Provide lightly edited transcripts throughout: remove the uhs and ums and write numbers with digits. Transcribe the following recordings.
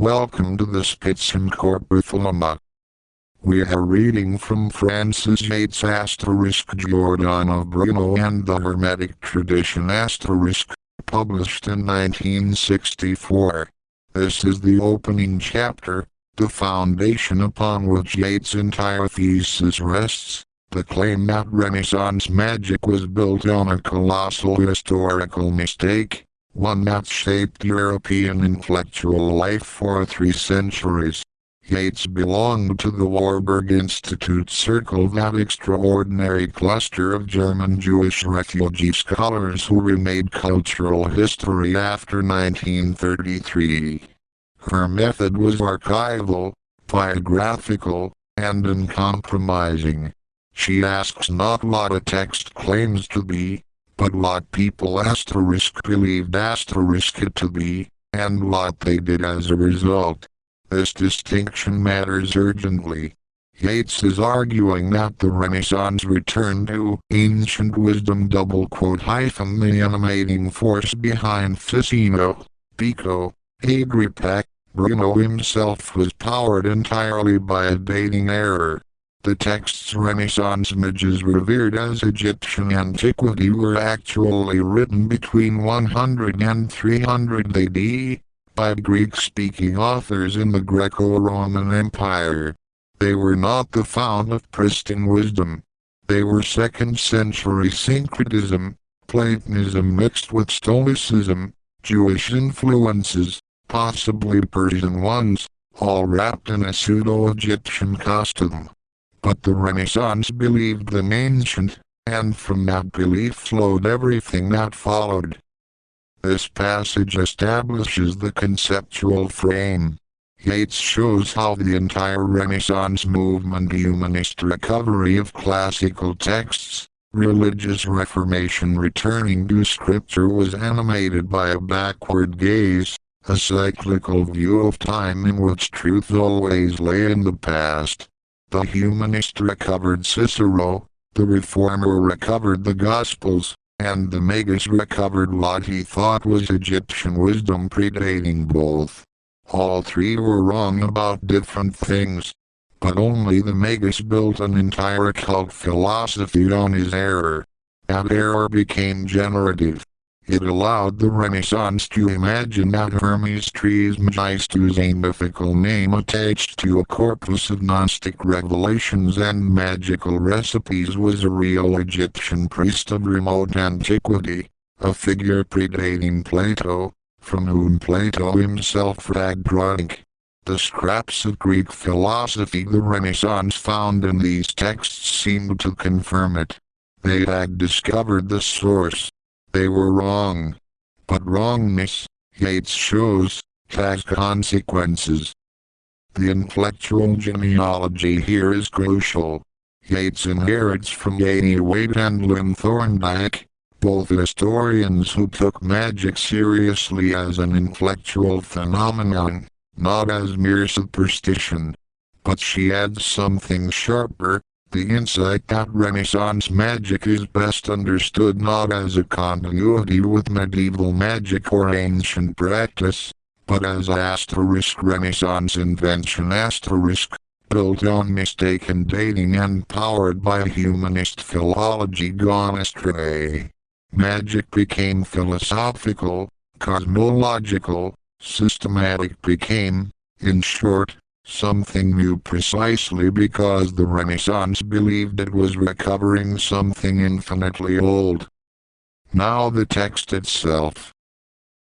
Welcome to the Spitzen-Körper Thelema. We are reading from Francis Yates Giordano Bruno and the Hermetic tradition published in 1964. This is the opening chapter, the foundation upon which Yates' entire thesis rests, the claim that Renaissance magic was built on a colossal historical mistake, one that shaped European intellectual life for 3 centuries. Yates belonged to the Warburg Institute Circle, that extraordinary cluster of German Jewish refugee scholars who remade cultural history after 1933. Her method was archival, biographical, and uncompromising. She asks not what a text claims to be, but what people believed it to be, and what they did as a result. This distinction matters urgently. Yates is arguing that the Renaissance returned to ancient wisdom the animating force behind Ficino, Pico, Agrippa. Bruno himself was powered entirely by a dating error. The texts Renaissance images revered as Egyptian antiquity were actually written between 100 and 300 AD, by Greek-speaking authors in the Greco-Roman Empire. They were not the fount of pristine wisdom. They were 2nd century syncretism, Platonism mixed with Stoicism, Jewish influences, possibly Persian ones, all wrapped in a pseudo-Egyptian costume. But the Renaissance believed them ancient, and from that belief flowed everything that followed. This passage establishes the conceptual frame. Yates shows how the entire Renaissance movement, humanist recovery of classical texts, religious reformation returning to scripture, was animated by a backward gaze, a cyclical view of time in which truth always lay in the past. The humanist recovered Cicero, the reformer recovered the Gospels, and the magus recovered what he thought was Egyptian wisdom predating both. All 3 were wrong about different things, but only the magus built an entire occult philosophy on his error. That error became generative. It allowed the Renaissance to imagine that Hermes Trismegistus, a mythical name attached to a corpus of Gnostic revelations and magical recipes, was a real Egyptian priest of remote antiquity, a figure predating Plato, from whom Plato himself drank. The scraps of Greek philosophy the Renaissance found in these texts seemed to confirm it. They had discovered the source. They were wrong. But wrongness, Yates shows, has consequences. The intellectual genealogy here is crucial. Yates inherits from Yates and Lynn Thorndike, both historians who took magic seriously as an intellectual phenomenon, not as mere superstition. But she adds something sharper, the insight that Renaissance magic is best understood not as a continuity with medieval magic or ancient practice, but as Renaissance invention built on mistaken dating and powered by humanist philology gone astray. Magic became philosophical, cosmological, systematic, became, in short, something new precisely because the Renaissance believed it was recovering something infinitely old. Now the text itself.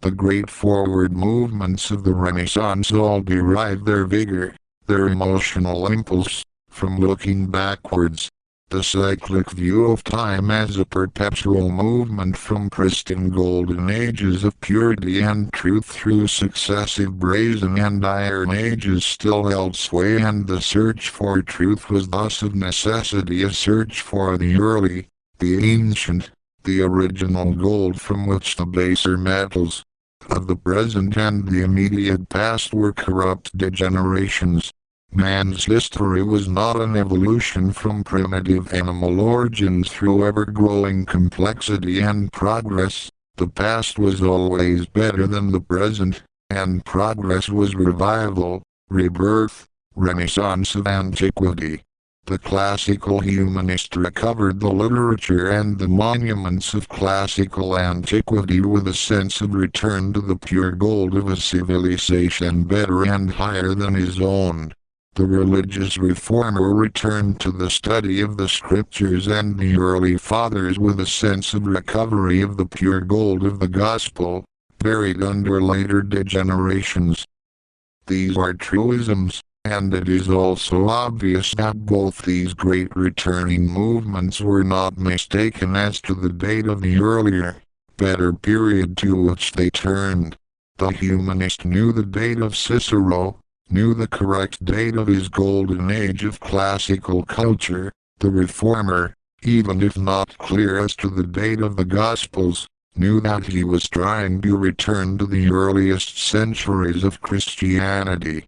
The great forward movements of the Renaissance all derive their vigor, their emotional impulse, from looking backwards. The cyclic view of time as a perpetual movement from pristine golden ages of purity and truth through successive brazen and iron ages still held sway, and the search for truth was thus of necessity a search for the early, the ancient, the original gold from which the baser metals of the present and the immediate past were corrupt degenerations. Man's history was not an evolution from primitive animal origins through ever-growing complexity and progress. The past was always better than the present, and progress was revival, rebirth, renaissance of antiquity. The classical humanist recovered the literature and the monuments of classical antiquity with a sense of return to the pure gold of a civilization better and higher than his own. The religious reformer returned to the study of the scriptures and the early fathers with a sense of recovery of the pure gold of the gospel, buried under later degenerations. These are truisms, and it is also obvious that both these great returning movements were not mistaken as to the date of the earlier, better period to which they turned. The humanist knew the date of Cicero, knew the correct date of his golden age of classical culture. The reformer, even if not clear as to the date of the Gospels, knew that he was trying to return to the earliest centuries of Christianity.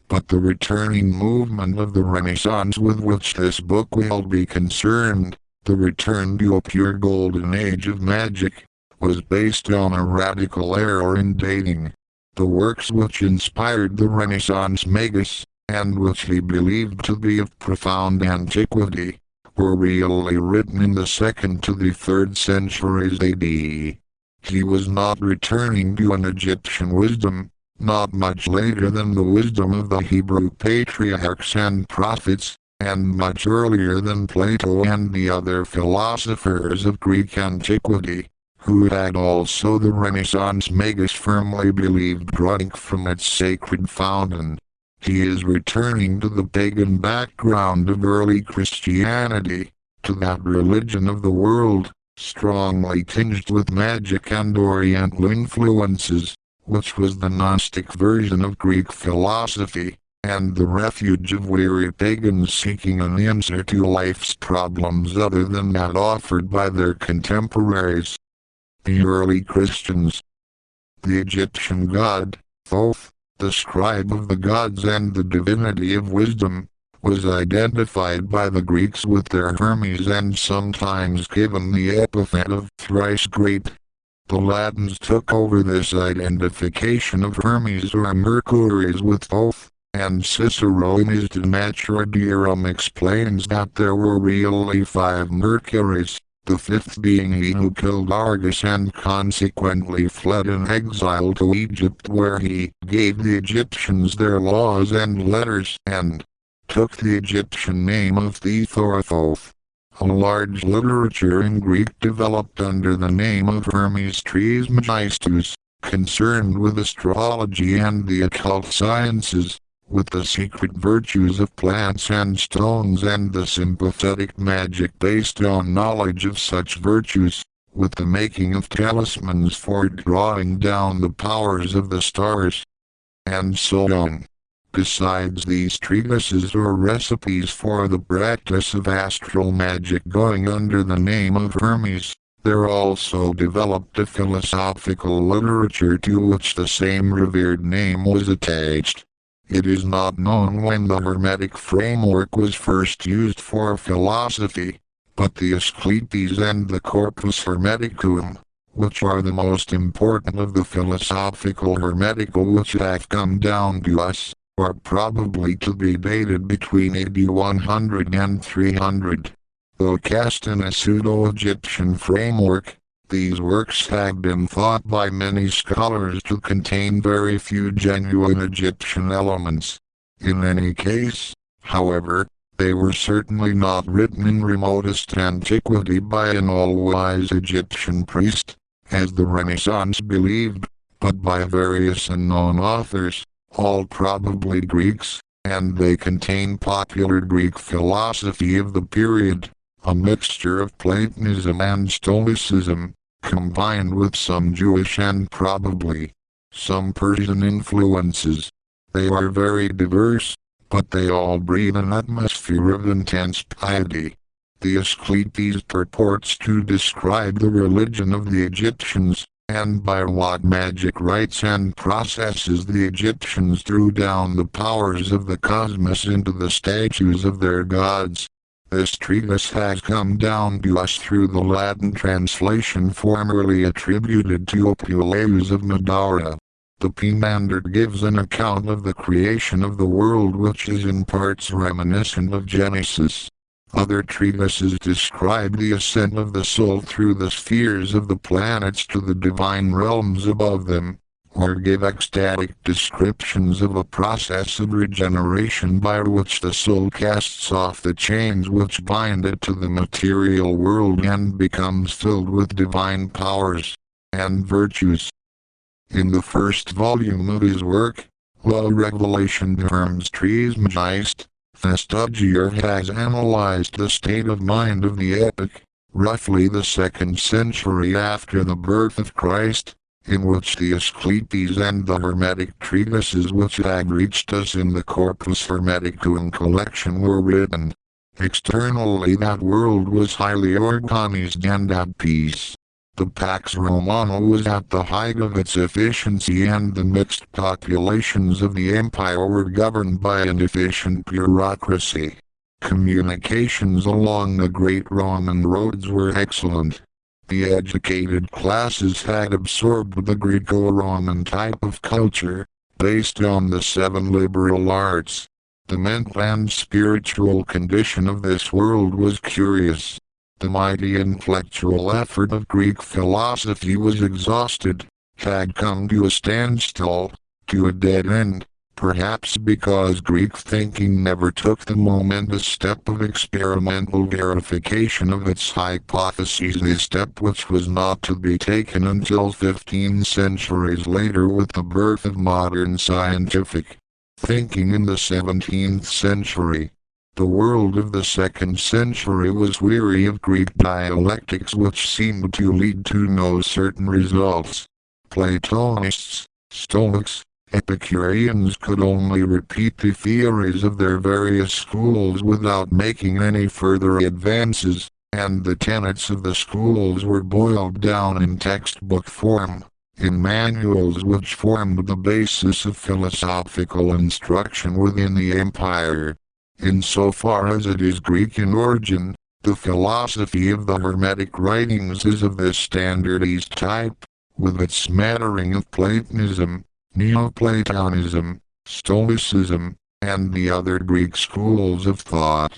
But the returning movement of the Renaissance with which this book will be concerned, the return to a pure golden age of magic, was based on a radical error in dating. The works which inspired the Renaissance magus, and which he believed to be of profound antiquity, were really written in the 2nd to the 3rd centuries AD. He was not returning to an Egyptian wisdom, not much later than the wisdom of the Hebrew patriarchs and prophets, and much earlier than Plato and the other philosophers of Greek antiquity, who had also the Renaissance magus firmly believed drank from its sacred fountain. He is returning to the pagan background of early Christianity, to that religion of the world, strongly tinged with magic and Oriental influences, which was the Gnostic version of Greek philosophy, and the refuge of weary pagans seeking an answer to life's problems other than that offered by their contemporaries. The early Christians. The Egyptian god, Thoth, the scribe of the gods and the divinity of wisdom, was identified by the Greeks with their Hermes and sometimes given the epithet of thrice great. The Latins took over this identification of Hermes or Mercurius with Thoth, and Cicero in his De Natura Deorum explains that there were really 5 Mercuries, the 5th being he who killed Argus and consequently fled in exile to Egypt, where he gave the Egyptians their laws and letters and took the Egyptian name of Thoth. A large literature in Greek developed under the name of Hermes Trismegistus, concerned with astrology and the occult sciences, with the secret virtues of plants and stones and the sympathetic magic based on knowledge of such virtues, with the making of talismans for drawing down the powers of the stars, and so on. Besides these treatises or recipes for the practice of astral magic going under the name of Hermes, there also developed a philosophical literature to which the same revered name was attached. It is not known when the Hermetic framework was first used for philosophy, but the Asclepius and the Corpus Hermeticum, which are the most important of the philosophical Hermetical which have come down to us, are probably to be dated between AD 100 and 300. Though cast in a pseudo-Egyptian framework, these works have been thought by many scholars to contain very few genuine Egyptian elements. In any case, however, they were certainly not written in remotest antiquity by an all-wise Egyptian priest, as the Renaissance believed, but by various unknown authors, all probably Greeks, and they contain popular Greek philosophy of the period, a mixture of Platonism and Stoicism, combined with some Jewish and probably some Persian influences. They are very diverse, but they all breathe an atmosphere of intense piety. The Asclepius purports to describe the religion of the Egyptians, and by what magic rites and processes the Egyptians drew down the powers of the cosmos into the statues of their gods. This treatise has come down to us through the Latin translation formerly attributed to Apuleius of Madara. The Poemander gives an account of the creation of the world which is in parts reminiscent of Genesis. Other treatises describe the ascent of the soul through the spheres of the planets to the divine realms above them, or give ecstatic descriptions of a process of regeneration by which the soul casts off the chains which bind it to the material world and becomes filled with divine powers and virtues. In the first volume of his work, La Revelation de Hermes Trismegistus, Festugier has analyzed the state of mind of the epoch, roughly the 2nd century after the birth of Christ, in which the Asclepius and the Hermetic treatises which have reached us in the Corpus Hermeticum collection were written. Externally that world was highly organized and at peace. The Pax Romana was at the height of its efficiency and the mixed populations of the empire were governed by an efficient bureaucracy. Communications along the great Roman roads were excellent. The educated classes had absorbed the Greco-Roman type of culture, based on the 7 liberal arts. The mental and spiritual condition of this world was curious. The mighty intellectual effort of Greek philosophy was exhausted, had come to a standstill, to a dead end, perhaps because Greek thinking never took the momentous step of experimental verification of its hypotheses, a step which was not to be taken until 15 centuries later with the birth of modern scientific thinking in the 17th century. The world of the 2nd century was weary of Greek dialectics which seemed to lead to no certain results. Platonists, Stoics, Epicureans could only repeat the theories of their various schools without making any further advances, and the tenets of the schools were boiled down in textbook form, in manuals which formed the basis of philosophical instruction within the empire. Insofar as it is Greek in origin, the philosophy of the Hermetic writings is of this standardized type, with its smattering of Platonism, Neoplatonism, Stoicism, and the other Greek schools of thought.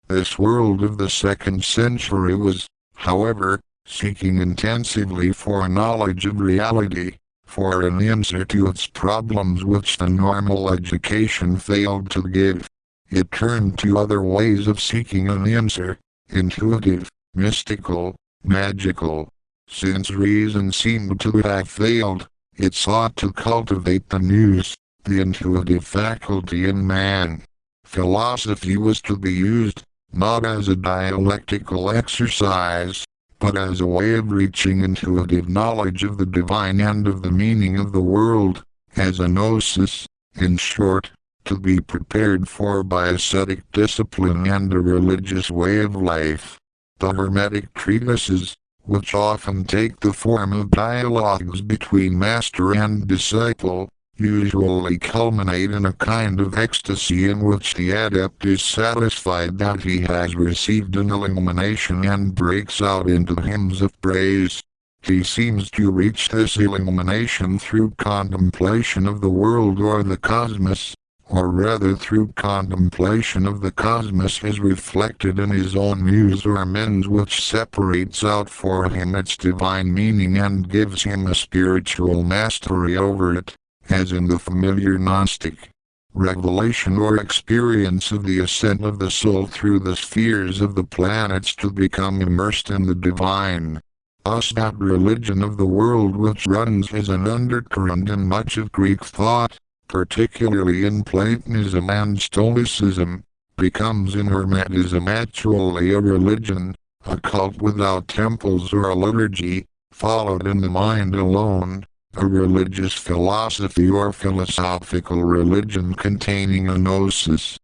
This world of the 2nd century was, however, seeking intensively for a knowledge of reality, for an answer to its problems which the normal education failed to give. It turned to other ways of seeking an answer, intuitive, mystical, magical. Since reason seemed to have failed, it sought to cultivate the nous, the intuitive faculty in man. Philosophy was to be used, not as a dialectical exercise, but as a way of reaching intuitive knowledge of the divine and of the meaning of the world, as a gnosis, in short, to be prepared for by ascetic discipline and a religious way of life. The Hermetic treatises, which often take the form of dialogues between master and disciple, usually culminate in a kind of ecstasy in which the adept is satisfied that he has received an illumination and breaks out into hymns of praise. He seems to reach this illumination through contemplation of the world or the cosmos, or rather through contemplation of the cosmos as reflected in his own muse or mens, which separates out for him its divine meaning and gives him a spiritual mastery over it, as in the familiar Gnostic revelation or experience of the ascent of the soul through the spheres of the planets to become immersed in the divine. Thus that religion of the world which runs as an undercurrent in much of Greek thought, particularly in Platonism and Stoicism, becomes in Hermetism actually a religion, a cult without temples or a liturgy, followed in the mind alone, a religious philosophy or philosophical religion containing a gnosis.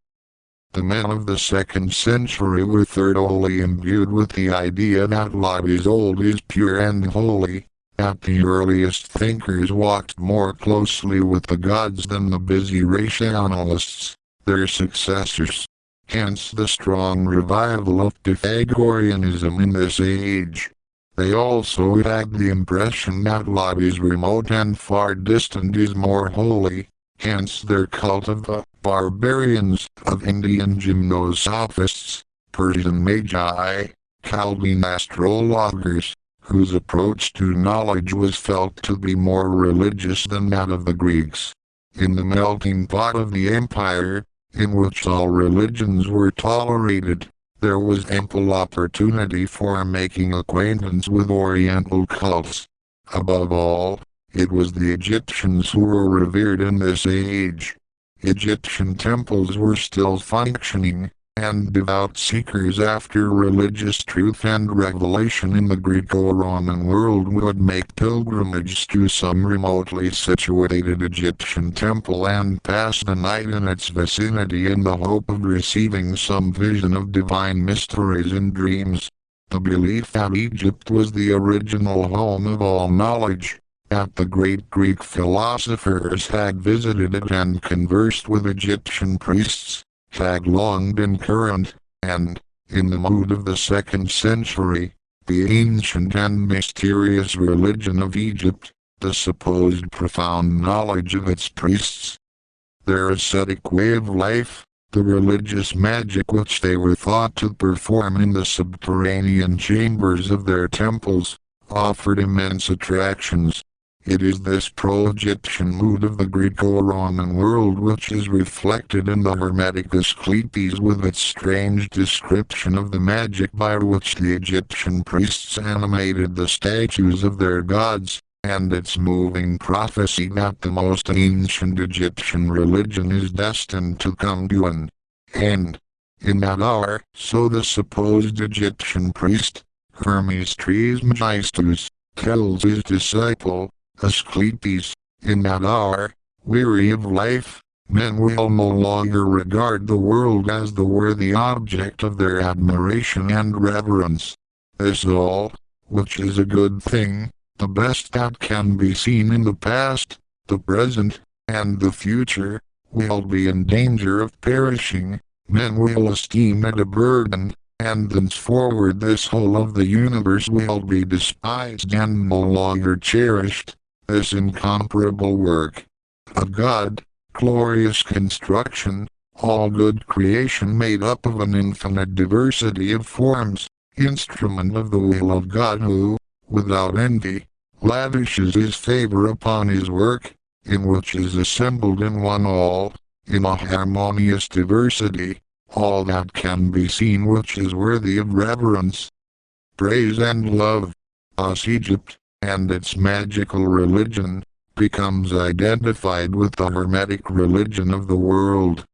The men of the 2nd century were thoroughly imbued with the idea that what is old is pure and holy, that the earliest thinkers walked more closely with the gods than the busy rationalists, their successors. Hence the strong revival of Pythagoreanism in this age. They also had the impression that what is remote and far distant is more holy, hence their cult of the barbarians, of Indian gymnosophists, Persian magi, Chaldean astrologers, whose approach to knowledge was felt to be more religious than that of the Greeks. In the melting pot of the empire, in which all religions were tolerated, there was ample opportunity for making acquaintance with Oriental cults. Above all, it was the Egyptians who were revered in this age. Egyptian temples were still functioning, and devout seekers after religious truth and revelation in the Greco-Roman world would make pilgrimage to some remotely situated Egyptian temple and pass the night in its vicinity in the hope of receiving some vision of divine mysteries in dreams. The belief that Egypt was the original home of all knowledge, that the great Greek philosophers had visited it and conversed with Egyptian priests, had long been current, and, in the mood of the 2nd century, the ancient and mysterious religion of Egypt, the supposed profound knowledge of its priests, their ascetic way of life, the religious magic which they were thought to perform in the subterranean chambers of their temples, offered immense attractions. It is this pro-Egyptian mood of the Greco-Roman world which is reflected in the Hermetic Asclepius with its strange description of the magic by which the Egyptian priests animated the statues of their gods, and its moving prophecy that the most ancient Egyptian religion is destined to come to an end. In that hour, so the supposed Egyptian priest, Hermes Trismegistus, tells his disciple, Asclepius, in that hour, weary of life, men will no longer regard the world as the worthy object of their admiration and reverence. This all, which is a good thing, the best that can be seen in the past, the present, and the future, will be in danger of perishing. Men will esteem it a burden, and thenceforward this whole of the universe will be despised and no longer cherished. This incomparable work of God, glorious construction, all good creation made up of an infinite diversity of forms, instrument of the will of God who, without envy, lavishes his favor upon his work, in which is assembled in one all, in a harmonious diversity, all that can be seen which is worthy of reverence, praise and love. Thus Egypt, and its magical religion, becomes identified with the Hermetic religion of the world.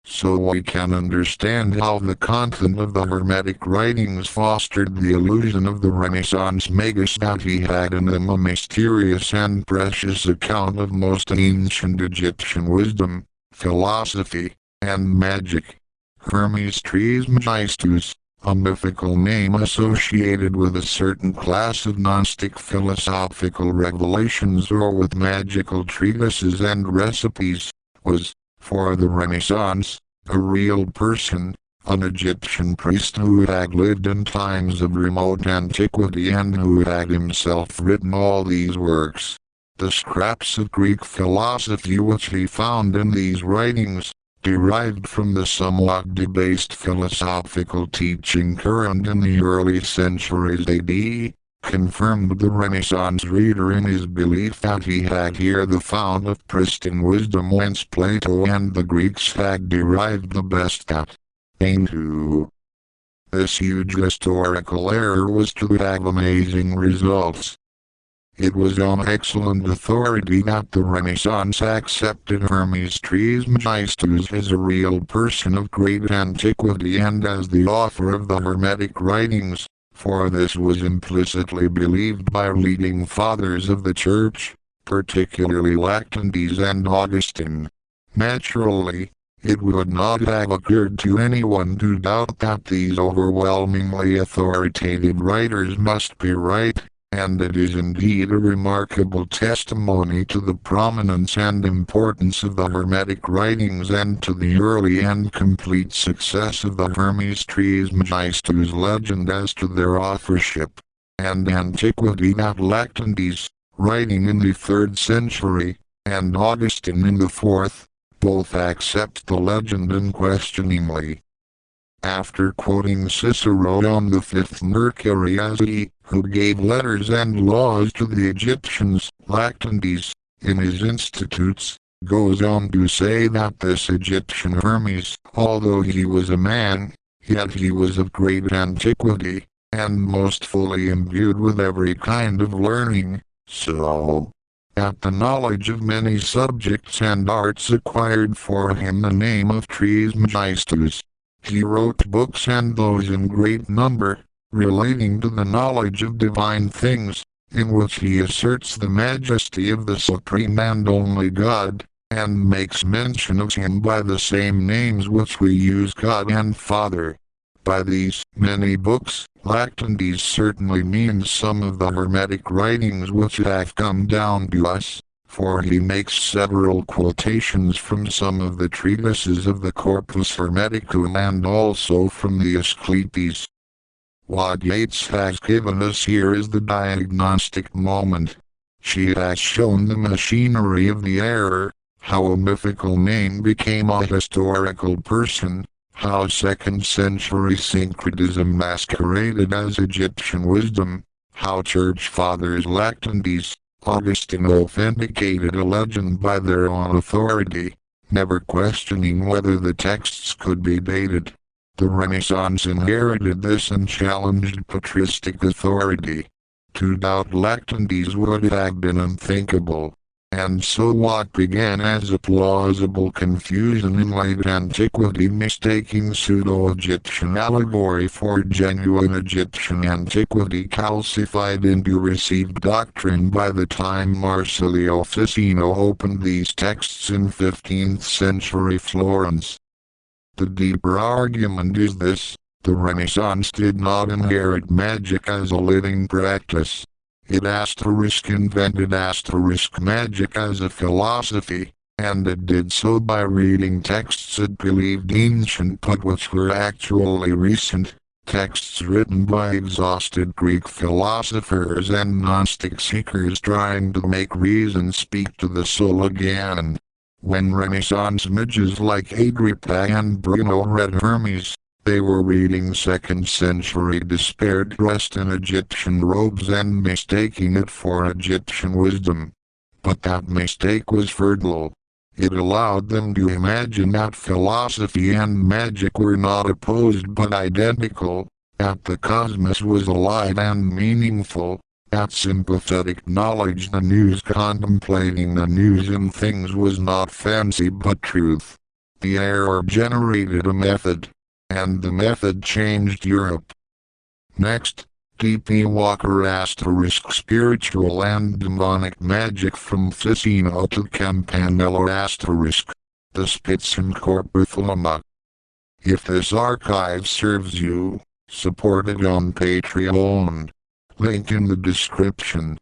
So we can understand how the content of the Hermetic writings fostered the illusion of the Renaissance magus that he had in them a mysterious and precious account of most ancient Egyptian wisdom, philosophy, and magic. Hermes Trismegistus, a mythical name associated with a certain class of Gnostic philosophical revelations or with magical treatises and recipes, was, for the Renaissance, a real person, an Egyptian priest who had lived in times of remote antiquity and who had himself written all these works. The scraps of Greek philosophy which he found in these writings, derived from the somewhat debased philosophical teaching current in the early centuries AD, confirmed the Renaissance reader in his belief that he had here the fount of pristine wisdom whence Plato and the Greeks had derived the best that they knew. This huge historical error was to have amazing results. It was on excellent authority that the Renaissance accepted Hermes Trismegistus as a real person of great antiquity and as the author of the Hermetic writings, for this was implicitly believed by leading fathers of the Church, particularly Lactantius and Augustine. Naturally, it would not have occurred to anyone to doubt that these overwhelmingly authoritative writers must be right. And it is indeed a remarkable testimony to the prominence and importance of the Hermetic writings and to the early and complete success of the Hermes Trismegistus legend as to their authorship. and antiquity that Lactantius, writing in the 3rd century, and Augustine in the 4th, both accept the legend unquestioningly. After quoting Cicero on the 5th Mercury as he who gave letters and laws to the Egyptians, Lactantius, in his Institutes, goes on to say that this Egyptian Hermes, although he was a man, yet he was of great antiquity, and most fully imbued with every kind of learning, so that the knowledge of many subjects and arts acquired for him the name of Trismegistus. He wrote books, and those in great number, relating to the knowledge of divine things, in which he asserts the majesty of the supreme and only God, and makes mention of him by the same names which we use, God and Father. By these many books, Lactantius certainly means some of the Hermetic writings which have come down to us, for he makes several quotations from some of the treatises of the Corpus Hermeticum and also from the Asclepius. What Yates has given us here is the diagnostic moment. She has shown the machinery of the error, how a mythical name became a historical person, how 2nd century syncretism masqueraded as Egyptian wisdom, how Church Fathers Lactantius, Augustine authenticated a legend by their own authority, never questioning whether the texts could be dated. The Renaissance inherited this and challenged patristic authority. To doubt Lactantius would have been unthinkable. And so what began as a plausible confusion in late antiquity, mistaking pseudo-Egyptian allegory for genuine Egyptian antiquity, calcified into received doctrine by the time Marsilio Ficino opened these texts in 15th century Florence. The deeper argument is this: the Renaissance did not inherit magic as a living practice. It invented magic as a philosophy, and it did so by reading texts it believed ancient but which were actually recent, texts written by exhausted Greek philosophers and Gnostic seekers trying to make reason speak to the soul again. When Renaissance mages like Agrippa and Bruno read Hermes, they were reading 2nd century despair dressed in Egyptian robes and mistaking it for Egyptian wisdom. But that mistake was fertile. It allowed them to imagine that philosophy and magic were not opposed but identical, that the cosmos was alive and meaningful, that sympathetic knowledge, the news contemplating the news in things, was not fancy but truth. The error generated a method, and the method changed Europe. Next, D.P. Walker ** Spiritual and Demonic Magic from Ficino to Campanello *, the Spitzen-Körper Thelema. If this archive serves you, support it on Patreon. Link in the description.